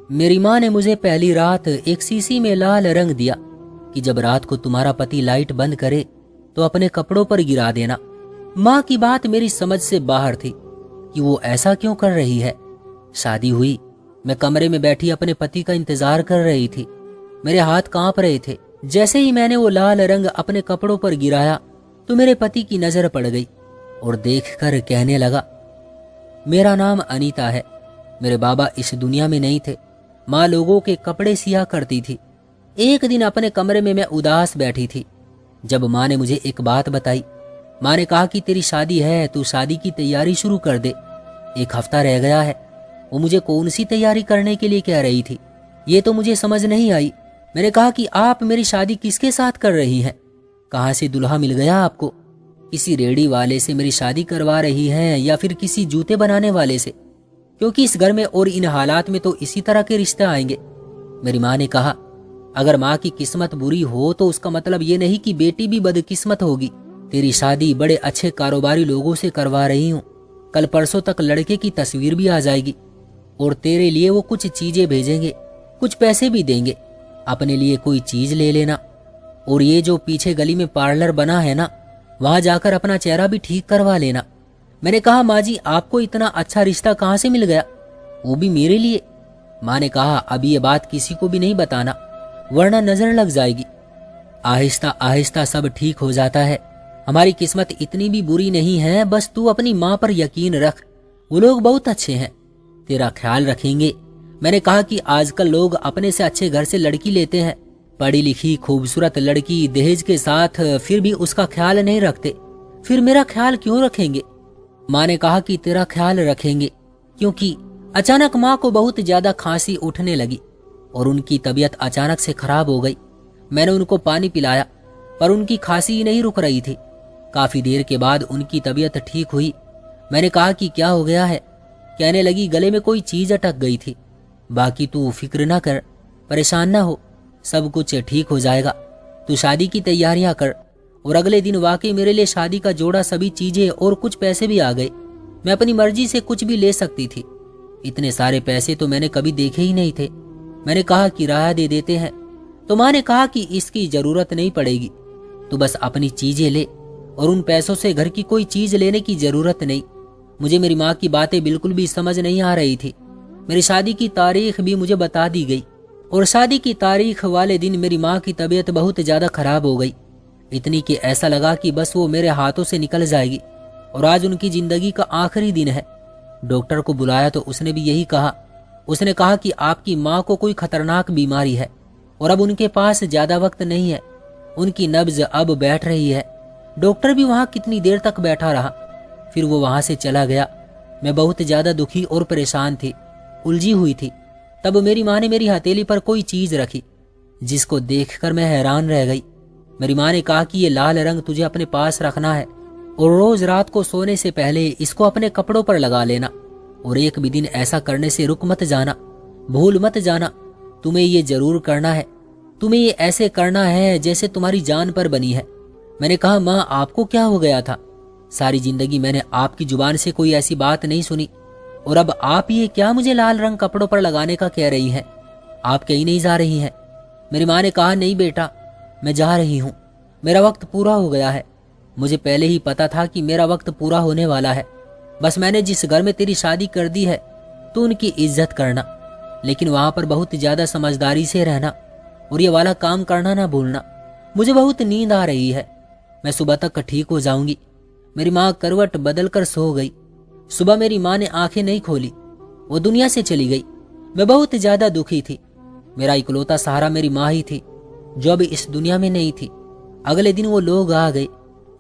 मेरी माँ ने मुझे पहली रात एक शीशी में लाल रंग दिया कि जब रात को तुम्हारा पति लाइट बंद करे तो अपने कपड़ों पर गिरा देना। माँ की बात मेरी समझ से बाहर थी कि वो ऐसा क्यों कर रही है। शादी हुई, मैं कमरे में बैठी अपने पति का इंतजार कर रही थी। मेरे हाथ कांप रहे थे। जैसे ही मैंने वो लाल रंग अपने कपड़ों पर गिराया तो मेरे पति की नजर पड़ गई और देखकर कहने लगा, मेरा नाम अनीता है। मेरे बाबा इस दुनिया में नहीं थे। माँ लोगों के कपड़े सिया करती थी। एक दिन अपने कमरे में मैं उदास बैठी थी जब माँ ने मुझे एक बात बताई। माँ ने कहा कि तेरी शादी है, तू शादी की तैयारी शुरू कर दे। 1 हफ्ता रह गया है। वो मुझे कौन सी तैयारी करने के लिए कह रही थी, ये तो मुझे समझ नहीं आई। मैंने कहा कि आप मेरी शादी किसके साथ कर रही हैं? कहाँ से दुल्हा मिल गया आपको? किसी रेडी वाले से मेरी शादी करवा रही हैं या फिर किसी जूते बनाने वाले से? क्योंकि इस घर में और इन हालात में तो इसी तरह के रिश्ते आएंगे। मेरी माँ ने कहा, अगर माँ की किस्मत बुरी हो तो उसका मतलब ये नहीं कि बेटी भी बदकिस्मत होगी। तेरी शादी बड़े अच्छे कारोबारी लोगों से करवा रही हूँ। कल परसों तक लड़के की तस्वीर भी आ जाएगी और तेरे लिए वो कुछ चीजें भेजेंगे, कुछ पैसे भी देंगे। अपने लिए कोई चीज ले लेना और ये जो पीछे गली में पार्लर बना है ना, वहां जाकर अपना चेहरा भी ठीक करवा लेना। मैंने कहा, माँ जी आपको इतना अच्छा रिश्ता कहाँ से मिल गया, वो भी मेरे लिए? माँ ने कहा, अभी ये बात किसी को भी नहीं बताना वरना नजर लग जाएगी। आहिस्ता आहिस्ता सब ठीक हो जाता है। हमारी किस्मत इतनी भी बुरी नहीं है, बस तू अपनी माँ पर यकीन रख। वो लोग बहुत अच्छे हैं, तेरा ख्याल रखेंगे। मैंने कहा कि आजकल लोग अपने से अच्छे घर से लड़की लेते हैं, पढ़ी लिखी खूबसूरत लड़की दहेज के साथ, फिर भी उसका ख्याल नहीं रखते। फिर मेरा ख्याल क्यों रखेंगे? माँ ने कहा कि तेरा ख्याल रखेंगे क्योंकि अचानक माँ को बहुत ज्यादा खांसी उठने लगी और उनकी तबीयत अचानक से खराब हो गई। मैंने उनको पानी पिलाया पर उनकी खांसी नहीं रुक रही थी। काफी देर के बाद उनकी तबीयत ठीक हुई। मैंने कहा कि क्या हो गया है? कहने लगी, गले में कोई चीज अटक गई थी। बाकी तू फिक्र ना कर, परेशान ना हो, सब कुछ ठीक हो जाएगा। तू शादी की तैयारियां कर। और अगले दिन वाकई मेरे लिए शादी का जोड़ा, सभी चीजें और कुछ पैसे भी आ गए। मैं अपनी मर्जी से कुछ भी ले सकती थी। इतने सारे पैसे तो मैंने कभी देखे ही नहीं थे। मैंने कहा किराया दे देते हैं, तो माँ ने कहा कि इसकी जरूरत नहीं पड़ेगी, तू बस अपनी चीजें ले और उन पैसों से घर की कोई चीज लेने की जरूरत नहीं। मुझे मेरी माँ की बातें बिल्कुल भी समझ नहीं आ रही थी। मेरी शादी की तारीख भी मुझे बता दी गई और शादी की तारीख वाले दिन मेरी माँ की तबीयत बहुत ज्यादा खराब हो गई। इतनी कि ऐसा लगा कि बस वो मेरे हाथों से निकल जाएगी और आज उनकी जिंदगी का आखिरी दिन है। डॉक्टर को बुलाया तो उसने भी यही कहा। उसने कहा कि आपकी माँ को कोई खतरनाक बीमारी है और अब उनके पास ज्यादा वक्त नहीं है। उनकी नब्ज अब बैठ रही है। डॉक्टर भी वहां कितनी देर तक बैठा रहा, फिर वो वहां से चला गया। मैं बहुत ज्यादा दुखी और परेशान थी, उलझी हुई थी। तब मेरी माँ ने मेरी हथेली पर कोई चीज रखी जिसको देखकर मैं हैरान रह गई। मेरी माँ ने कहा कि ये लाल रंग तुझे अपने पास रखना है और रोज रात को सोने से पहले इसको अपने कपड़ों पर लगा लेना और एक भी दिन ऐसा करने से रुक मत जाना, भूल मत जाना। तुम्हें ये जरूर करना है, तुम्हें ये ऐसे करना है जैसे तुम्हारी जान पर बनी है। मैंने कहा, माँ आपको क्या हो गया था? सारी जिंदगी मैंने आपकी जुबान से कोई ऐसी बात नहीं सुनी और अब आप ये क्या मुझे लाल रंग कपड़ों पर लगाने का कह रही हैं? आप कहीं नहीं जा रही हैं? मेरी माँ ने कहा, नहीं बेटा, मैं जा रही हूँ। मेरा वक्त पूरा हो गया है। मुझे पहले ही पता था कि मेरा वक्त पूरा होने वाला है। बस मैंने जिस घर में तेरी शादी कर दी है तो उनकी इज्जत करना, लेकिन वहां पर बहुत ज्यादा समझदारी से रहना और ये वाला काम करना ना भूलना। मुझे बहुत नींद आ रही है, मैं सुबह तक ठीक हो जाऊंगी। मेरी माँ करवट बदल कर सो गई। सुबह मेरी माँ ने आंखें नहीं खोली, वो दुनिया से चली गई। मैं बहुत ज्यादा दुखी थी। मेरा इकलौता सहारा मेरी माँ ही थी जो अब इस दुनिया में नहीं थी। अगले दिन वो लोग आ गए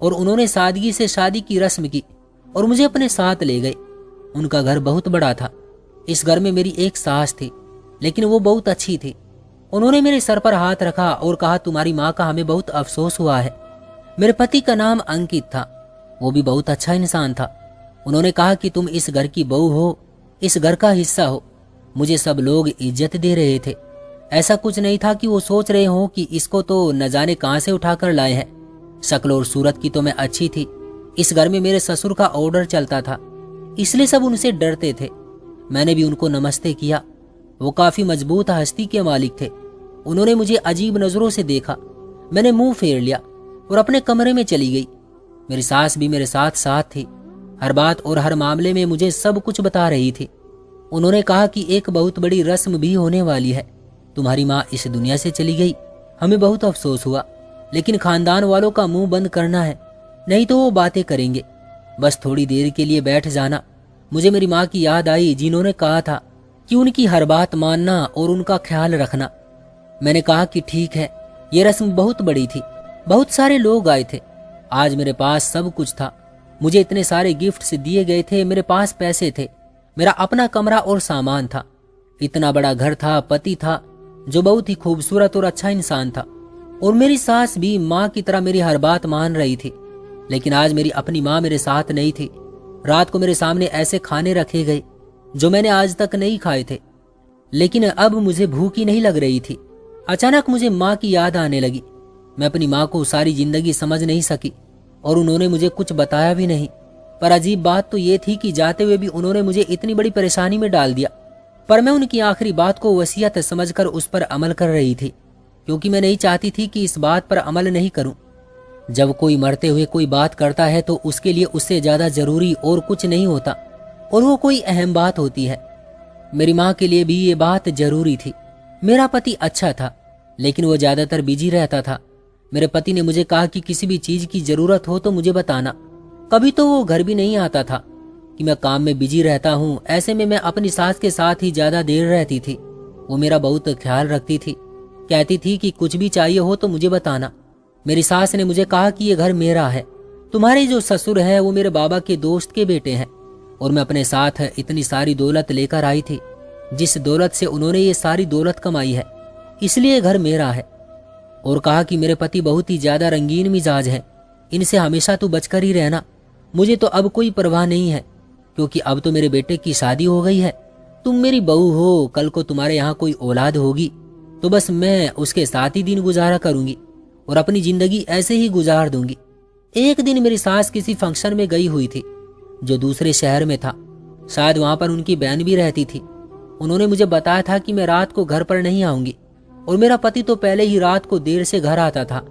और उन्होंने सादगी से शादी की रस्म की और मुझे अपने साथ ले गए। उनका घर बहुत बड़ा था। इस घर में मेरी एक सास थी, लेकिन वो बहुत अच्छी थी। उन्होंने मेरे सर पर हाथ रखा और कहा, तुम्हारी माँ का हमें बहुत अफसोस हुआ है। मेरे पति का नाम अंकित था, वो भी बहुत अच्छा इंसान था। उन्होंने कहा कि तुम इस घर की बहू हो, इस घर का हिस्सा हो। मुझे सब लोग इज्जत दे रहे थे। ऐसा कुछ नहीं था कि वो सोच रहे हो कि इसको तो न जाने कहां से उठाकर लाए हैं। शक्ल और सूरत की तो मैं अच्छी थी। इस घर में मेरे ससुर का ऑर्डर चलता था, इसलिए सब उनसे डरते थे। मैंने भी उनको नमस्ते किया वो काफी मजबूत हस्ती के मालिक थे। उन्होंने मुझे अजीब नजरों से देखा। मैंने मुंह फेर लिया और अपने कमरे में चली गई। मेरी सास भी मेरे साथ साथ थी। हर बात और हर मामले में मुझे सब कुछ बता रही थी। उन्होंने कहा कि एक बहुत बड़ी रस्म भी होने वाली है। तुम्हारी माँ इस दुनिया से चली गई। हमें बहुत अफसोस हुआ, लेकिन खानदान वालों का मुंह बंद करना है, नहीं तो वो बातें करेंगे। बस थोड़ी देर के लिए बैठ जाना। मुझे मेरी माँ की याद आई, जिन्होंने कहा था कि उनकी हर बात मानना और उनका ख्याल रखना। मैंने कहा कि ठीक है। ये रस्म बहुत बड़ी थी, बहुत सारे लोग आए थे। आज मेरे पास सब कुछ था। मुझे इतने सारे गिफ्ट्स दिए गए थे, मेरे पास पैसे थे, मेरा अपना कमरा और सामान था, इतना बड़ा घर था, पति था जो बहुत ही खूबसूरत और अच्छा इंसान था, और मेरी सास भी माँ की तरह मेरी हर बात मान रही थी। लेकिन आज मेरी अपनी माँ मेरे साथ नहीं थी। रात को मेरे सामने ऐसे खाने रखे गए जो मैंने आज तक नहीं खाए थे, लेकिन अब मुझे भूख ही नहीं लग रही थी। अचानक मुझे माँ की याद आने लगी। मैं अपनी माँ को सारी जिंदगी समझ नहीं सकी और उन्होंने मुझे कुछ बताया भी नहीं। पर अजीब बात तो ये थी कि जाते हुए भी उन्होंने मुझे इतनी बड़ी परेशानी में डाल दिया। पर मैं उनकी आखिरी बात को वसीयत समझकर उस पर अमल कर रही थी, क्योंकि मैं नहीं चाहती थी कि इस बात पर अमल नहीं करूं। जब कोई मरते हुए कोई बात करता है तो उसके लिए उससे ज्यादा जरूरी और कुछ नहीं होता, और वो कोई अहम बात होती है। मेरी माँ के लिए भी ये बात जरूरी थी। मेरा पति अच्छा था, लेकिन वो ज्यादातर बिजी रहता था। मेरे पति ने मुझे कहा कि किसी भी चीज की जरूरत हो तो मुझे बताना। कभी तो वो घर भी नहीं आता था कि मैं काम में बिजी रहता हूँ। ऐसे में मैं अपनी सास के साथ ही ज्यादा देर रहती थी। वो मेरा बहुत ख्याल रखती थी, कहती थी कि कुछ भी चाहिए हो तो मुझे बताना। मेरी सास ने मुझे कहा कि ये घर मेरा है, तुम्हारे जो ससुर है वो मेरे बाबा के दोस्त के बेटे हैं, और मैं अपने साथ इतनी सारी दौलत लेकर आई थी, जिस दौलत से उन्होंने ये सारी दौलत कमाई है, इसलिए घर मेरा है। और कहा कि मेरे पति बहुत ही ज्यादा रंगीन मिजाज हैं, इनसे हमेशा तू बचकर ही रहना। मुझे तो अब कोई परवाह नहीं है, क्योंकि अब तो मेरे बेटे की शादी हो गई है। तुम मेरी बहू हो, कल को तुम्हारे यहाँ कोई औलाद होगी तो बस मैं उसके साथ ही दिन गुजारा करूंगी और अपनी जिंदगी ऐसे ही गुजार दूंगी। एक दिन मेरी सास किसी फंक्शन में गई हुई थी जो दूसरे शहर में था। शायद वहां पर उनकी बहन भी रहती थी। उन्होंने मुझे बताया था कि मैं रात को घर पर नहीं आऊंगी, और मेरा पति तो पहले ही रात को देर से घर आता था।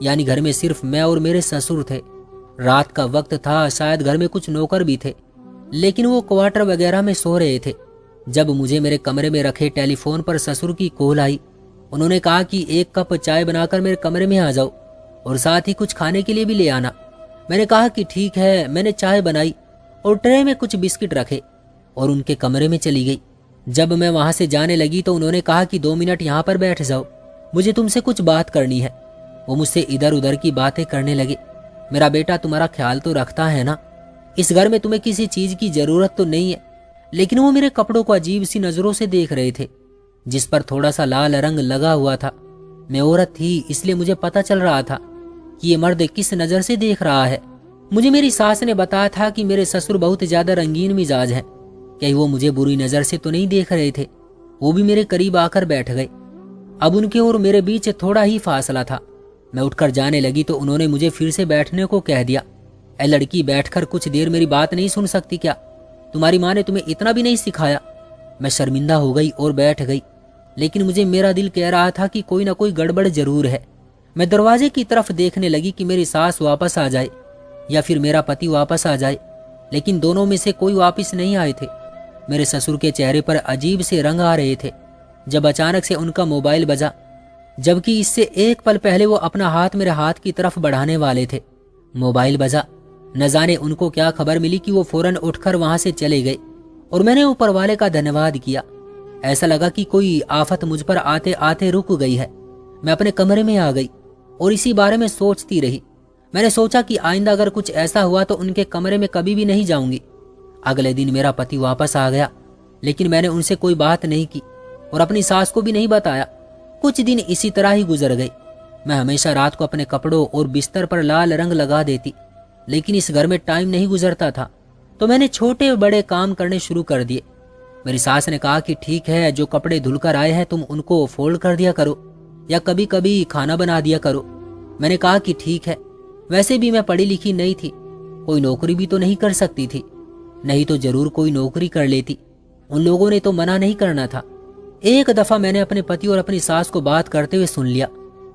यानी घर में सिर्फ मैं और मेरे ससुर थे। रात का वक्त था, शायद घर में कुछ नौकर भी थे, लेकिन वो क्वार्टर वगैरह में सो रहे थे। जब मुझे मेरे कमरे में रखे टेलीफोन पर ससुर की कॉल आई, उन्होंने कहा कि 1 कप चाय बनाकर मेरे कमरे में आ जाओ और साथ ही कुछ खाने के लिए भी ले आना। मैंने कहा कि ठीक है। मैंने चाय बनाई और ट्रे में कुछ बिस्किट रखे और उनके कमरे में चली गई। जब मैं वहां से जाने लगी तो उन्होंने कहा कि 2 मिनट यहाँ पर बैठ जाओ, मुझे तुमसे कुछ बात करनी है। वो मुझसे इधर उधर की बातें करने लगे। मेरा बेटा तुम्हारा ख्याल तो रखता है ना? इस घर में तुम्हें किसी चीज की जरूरत तो नहीं है। लेकिन वो मेरे कपड़ों को अजीब सी नजरों से देख रहे थे, जिस पर थोड़ा सा लाल रंग लगा हुआ था। मैं औरत थी, इसलिए मुझे पता चल रहा था कि ये मर्द किस नजर से देख रहा है। मुझे मेरी सास ने बताया था कि मेरे ससुर बहुत ज्यादा रंगीन मिजाज हैं। क्या वो मुझे बुरी नजर से तो नहीं देख रहे थे? वो भी मेरे करीब आकर बैठ गए। अब उनके और मेरे बीच थोड़ा ही फासला था। मैं उठकर जाने लगी तो उन्होंने मुझे फिर से बैठने को कह दिया। ए लड़की, बैठकर कुछ देर मेरी बात नहीं सुन सकती क्या? तुम्हारी माँ ने तुम्हें इतना भी नहीं सिखाया? मैं शर्मिंदा हो गई और बैठ गई, लेकिन मुझे मेरा दिल कह रहा था कि कोई ना कोई गड़बड़ जरूर है। मैं दरवाजे की तरफ देखने लगी कि मेरी सास वापस आ जाए या फिर मेरा पति वापस आ जाए, लेकिन दोनों में से कोई वापस नहीं आए थे। मेरे ससुर के चेहरे पर अजीब से रंग आ रहे थे जब अचानक से उनका मोबाइल बजा, जबकि इससे एक पल पहले वो अपना हाथ मेरे हाथ की तरफ बढ़ाने वाले थे। मोबाइल बजा। न जाने उनको क्या खबर मिली कि वो फौरन उठकर वहां से चले गए, और मैंने ऊपर वाले का धन्यवाद किया। ऐसा लगा कि कोई आफत मुझ पर आते आते रुक गई है। मैं अपने कमरे में आ गई और इसी बारे में सोचती रही। मैंने सोचा कि आइंदा अगर कुछ ऐसा हुआ तो उनके कमरे में कभी भी नहीं जाऊंगी। अगले दिन मेरा पति वापस आ गया, लेकिन मैंने उनसे कोई बात नहीं की और अपनी सास को भी नहीं बताया। कुछ दिन इसी तरह ही गुजर गए। मैं हमेशा रात को अपने कपड़ों और बिस्तर पर लाल रंग लगा देती, लेकिन इस घर में टाइम नहीं गुजरता था, तो मैंने छोटे बड़े काम करने शुरू कर दिए। मेरी सास ने कहा कि ठीक है, जो कपड़े धुलकर आए हैं तुम उनको फोल्ड कर दिया करो या कभी कभी खाना बना दिया करो। मैंने कहा कि ठीक है। वैसे भी मैं पढ़ी लिखी नहीं थी, कोई नौकरी भी तो नहीं कर सकती थी, नहीं तो जरूर कोई नौकरी कर लेती। उन लोगों ने तो मना नहीं करना था। एक दफा मैंने अपने पति और अपनी सास को बात करते हुए सुन लिया।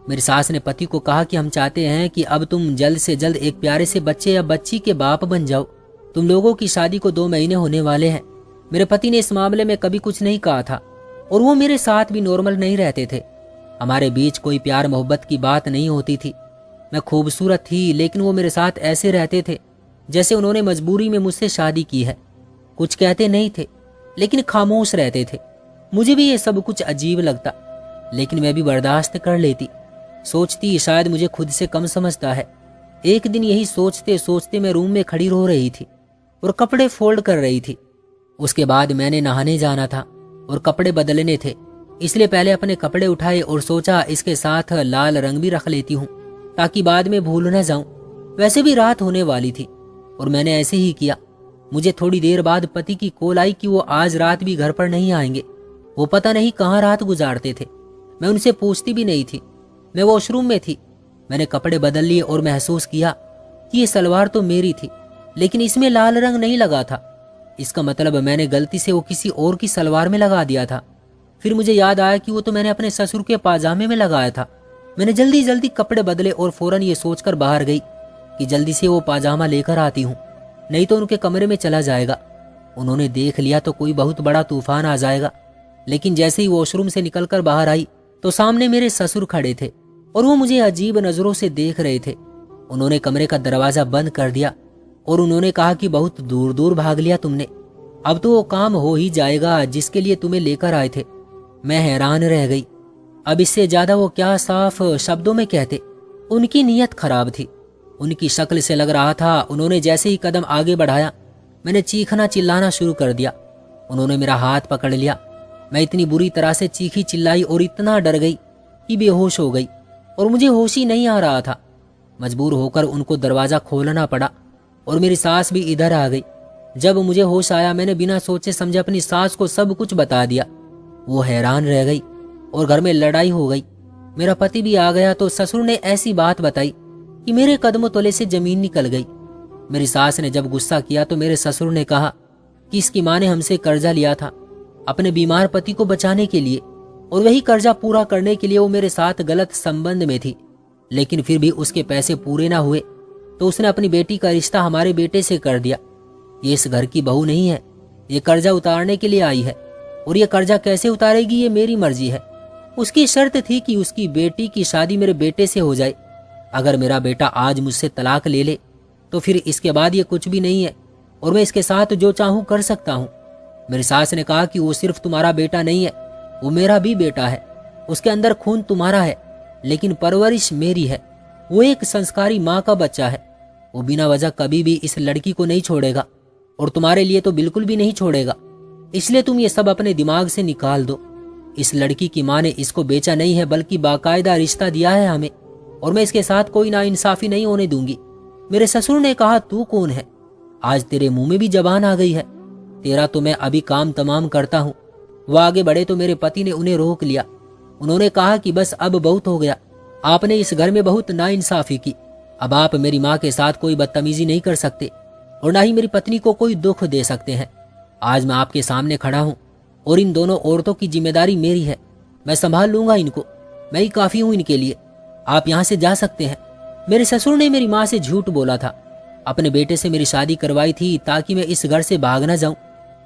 मेरी सास ने पति को कहा कि हम चाहते हैं कि अब तुम जल्द से जल्द एक प्यारे से बच्चे या बच्ची के बाप बन जाओ। तुम लोगों की शादी को 2 महीने होने वाले हैं। मेरे पति ने इस मामले में कभी कुछ नहीं कहा था और वो मेरे साथ भी नॉर्मल नहीं रहते थे। हमारे बीच कोई प्यार मोहब्बत की बात नहीं होती थी। मैं खूबसूरत थी लेकिन वो मेरे साथ ऐसे रहते थे जैसे उन्होंने मजबूरी में मुझसे शादी की है। कुछ कहते नहीं थे लेकिन खामोश रहते थे। मुझे भी ये सब कुछ अजीब लगता लेकिन मैं भी बर्दाश्त कर लेती। सोचती शायद मुझे खुद से कम समझता है। एक दिन यही सोचते सोचते मैं रूम में खड़ी रो रही थी और कपड़े फोल्ड कर रही थी। उसके बाद मैंने नहाने जाना था और कपड़े बदलने थे, इसलिए पहले अपने कपड़े उठाए और सोचा इसके साथ लाल रंग भी रख लेती हूँ ताकि बाद में भूल न जाऊं। वैसे भी रात होने वाली थी और मैंने ऐसे ही किया। मुझे थोड़ी देर बाद पति की कॉल आई कि वो आज रात भी घर पर नहीं आएंगे। वो पता नहीं कहाँ रात गुजारते थे। मैं उनसे पूछती भी नहीं थी। मैं वॉशरूम में थी। मैंने कपड़े बदल लिए और महसूस किया कि ये सलवार तो मेरी थी लेकिन इसमें लाल रंग नहीं लगा था। इसका मतलब मैंने गलती से वो किसी और की सलवार में लगा दिया था। फिर मुझे याद आया कि वो तो मैंने अपने ससुर के पाजामे में लगाया था। मैंने जल्दी जल्दी कपड़े बदले और फौरन ये सोचकर बाहर गई कि जल्दी से वो पाजामा लेकर आती हूँ, नहीं तो उनके कमरे में चला जाएगा। उन्होंने देख लिया तो कोई बहुत बड़ा तूफान आ जाएगा। लेकिन जैसे ही वॉशरूम से निकलकर बाहर आई तो सामने मेरे ससुर खड़े थे और वो मुझे अजीब नजरों से देख रहे थे। उन्होंने कमरे का दरवाजा बंद कर दिया और उन्होंने कहा कि बहुत दूर दूर भाग लिया तुमने, अब तो वो काम हो ही जाएगा जिसके लिए तुम्हें लेकर आए थे। मैं हैरान रह गई। अब इससे ज्यादा वो क्या साफ शब्दों में कहते। उनकी नीयत खराब थी। उनकी शक्ल से लग रहा था। उन्होंने जैसे ही कदम आगे बढ़ाया मैंने चीखना चिल्लाना शुरू कर दिया। उन्होंने मेरा हाथ पकड़ लिया। मैं इतनी बुरी तरह से चीखी चिल्लाई और इतना डर गई कि बेहोश हो गई और मुझे होश ही नहीं आ रहा था। मजबूर होकर उनको दरवाजा खोलना पड़ा और मेरी सास भी इधर आ गई। जब मुझे होश आया मैंने बिना सोचे समझे अपनी सास को सब कुछ बता दिया। वो हैरान रह गई और घर में लड़ाई हो गई। मेरा पति भी आ गया तो ससुर ने ऐसी बात बताई कि मेरे कदमों तले से जमीन निकल गई। मेरी सास ने जब गुस्सा किया तो मेरे ससुर ने कहा कि इसकी माँ ने हमसे कर्जा लिया था अपने बीमार पति को बचाने के लिए और वही कर्जा पूरा करने के लिए वो मेरे साथ गलत संबंध में थी। लेकिन फिर भी उसके पैसे पूरे ना हुए तो उसने अपनी बेटी का रिश्ता हमारे बेटे से कर दिया। ये इस घर की बहू नहीं है, ये कर्जा उतारने के लिए आई है और ये कर्जा कैसे उतारेगी ये मेरी मर्जी है। उसकी शर्त थी कि उसकी बेटी की शादी मेरे बेटे से हो जाए। अगर मेरा बेटा आज मुझसे तलाक ले ले तो फिर इसके बाद ये कुछ भी नहीं है और मैं इसके साथ जो चाहूं कर सकता हूं। मेरी सास ने कहा कि वो सिर्फ तुम्हारा बेटा नहीं है, वो मेरा भी बेटा है। उसके अंदर खून तुम्हारा है लेकिन परवरिश मेरी है। वो एक संस्कारी माँ का बच्चा है। वो बिना वजह कभी भी इस लड़की को नहीं छोड़ेगा और तुम्हारे लिए तो बिल्कुल भी नहीं छोड़ेगा। इसलिए तुम ये सब अपने दिमाग से निकाल दो। इस लड़की की माँ ने इसको बेचा नहीं है बल्कि बाकायदा रिश्ता दिया है हमें और मैं इसके साथ कोई नाइंसाफी नहीं होने दूंगी। मेरे ससुर ने कहा तू कौन है? आज तेरे मुंह में भी जबान आ गई है। तेरा तो मैं अभी काम तमाम करता हूँ। वो आगे बढ़े तो मेरे पति ने उन्हें रोक लिया। उन्होंने कहा कि बस अब बहुत हो गया, आपने इस घर में बहुत नाइंसाफी की। अब आप मेरी माँ के साथ कोई बदतमीजी नहीं कर सकते और ना ही मेरी पत्नी को कोई दुख दे सकते हैं। आज मैं आपके सामने खड़ा हूँ और इन दोनों औरतों की जिम्मेदारी मेरी है। मैं संभाल लूंगा इनको, मैं ही काफी हूँ इनके लिए। आप यहाँ से जा सकते हैं। मेरे ससुर ने मेरी माँ से झूठ बोला था। अपने बेटे से मेरी शादी करवाई थी ताकि मैं इस घर से भाग न जाऊं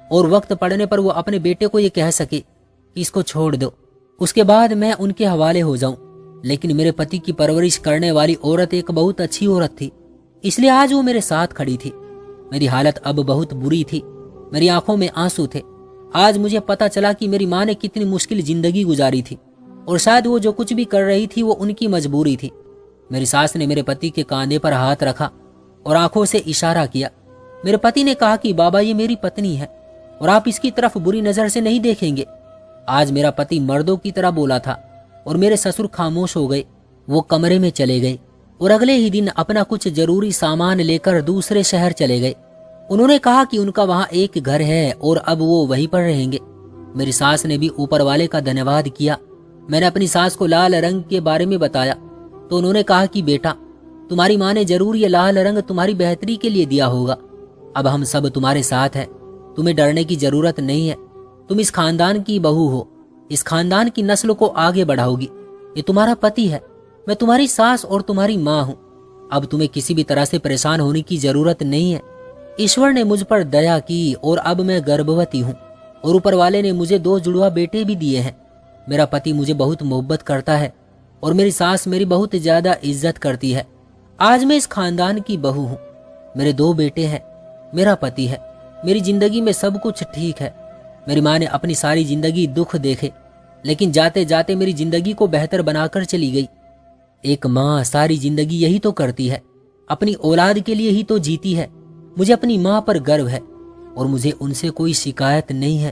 और वक्त पड़ने पर वो अपने बेटे को ये कह सके कि इसको छोड़ दो, उसके बाद मैं उनके हवाले हो जाऊं। लेकिन मेरे पति की परवरिश करने वाली औरत एक बहुत अच्छी औरत थी, इसलिए आज वो मेरे साथ खड़ी थी। मेरी हालत अब बहुत बुरी थी। मेरी आंखों में आंसू थे। आज मुझे पता चला कि मेरी माँ ने कितनी मुश्किल जिंदगी गुजारी थी और शायद वो जो कुछ भी कर रही थी वो उनकी मजबूरी थी। मेरी सास ने मेरे पति के कांधे पर हाथ रखा और आंखों से इशारा किया। मेरे पति ने कहा कि बाबा ये मेरी पत्नी है और आप इसकी तरफ बुरी नजर से नहीं देखेंगे। आज मेरा पति मर्दों की तरह बोला था और मेरे ससुर खामोश हो गए। वो कमरे में चले गए और अगले ही दिन अपना कुछ जरूरी सामान लेकर दूसरे शहर चले गए। उन्होंने कहा कि उनका वहां एक घर है और अब वो वहीं पर रहेंगे। मेरी सास ने भी ऊपर वाले का धन्यवाद किया। मैंने अपनी सास को लाल रंग के बारे में बताया तो उन्होंने कहा कि बेटा तुम्हारी माँ ने जरूर ये लाल रंग तुम्हारी बेहतरी के लिए दिया होगा। अब हम सब तुम्हारे साथ हैं, तुम्हें डरने की जरूरत नहीं है। तुम इस खानदान की बहू हो इस खानदान की नस्ल को आगे बढ़ाओगी। ये तुम्हारा पति है, मैं तुम्हारी सास और तुम्हारी माँ हूँ। अब तुम्हें किसी भी तरह से परेशान होने की जरूरत नहीं है। ईश्वर ने मुझ पर दया की और अब मैं गर्भवती हूँ और ऊपर वाले ने मुझे 2 जुड़वा बेटे भी दिए हैं। मेरा पति मुझे बहुत मोहब्बत करता है और मेरी सास मेरी बहुत ज्यादा इज्जत करती है। आज मैं इस खानदान की बहू हूँ। मेरे 2 बेटे हैं, मेरा पति है, मेरी जिंदगी में सब कुछ ठीक है। मेरी माँ ने अपनी सारी जिंदगी दुख देखे, लेकिन जाते जाते मेरी जिंदगी को बेहतर बनाकर चली गई। एक माँ सारी जिंदगी यही तो करती है, अपनी औलाद के लिए ही तो जीती है। मुझे अपनी माँ पर गर्व है और मुझे उनसे कोई शिकायत नहीं है।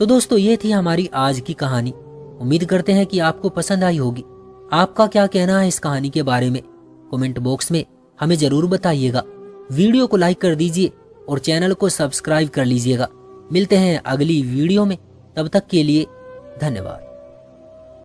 तो दोस्तों, ये थी हमारी आज की कहानी। उम्मीद करते हैं कि आपको पसंद आई होगी। आपका क्या कहना है इस कहानी के बारे में कमेंट बॉक्स में हमें जरूर बताइएगा। वीडियो को लाइक कर दीजिए और चैनल को सब्सक्राइब कर लीजिएगा। मिलते हैं अगली वीडियो में, तब तक के लिए धन्यवाद।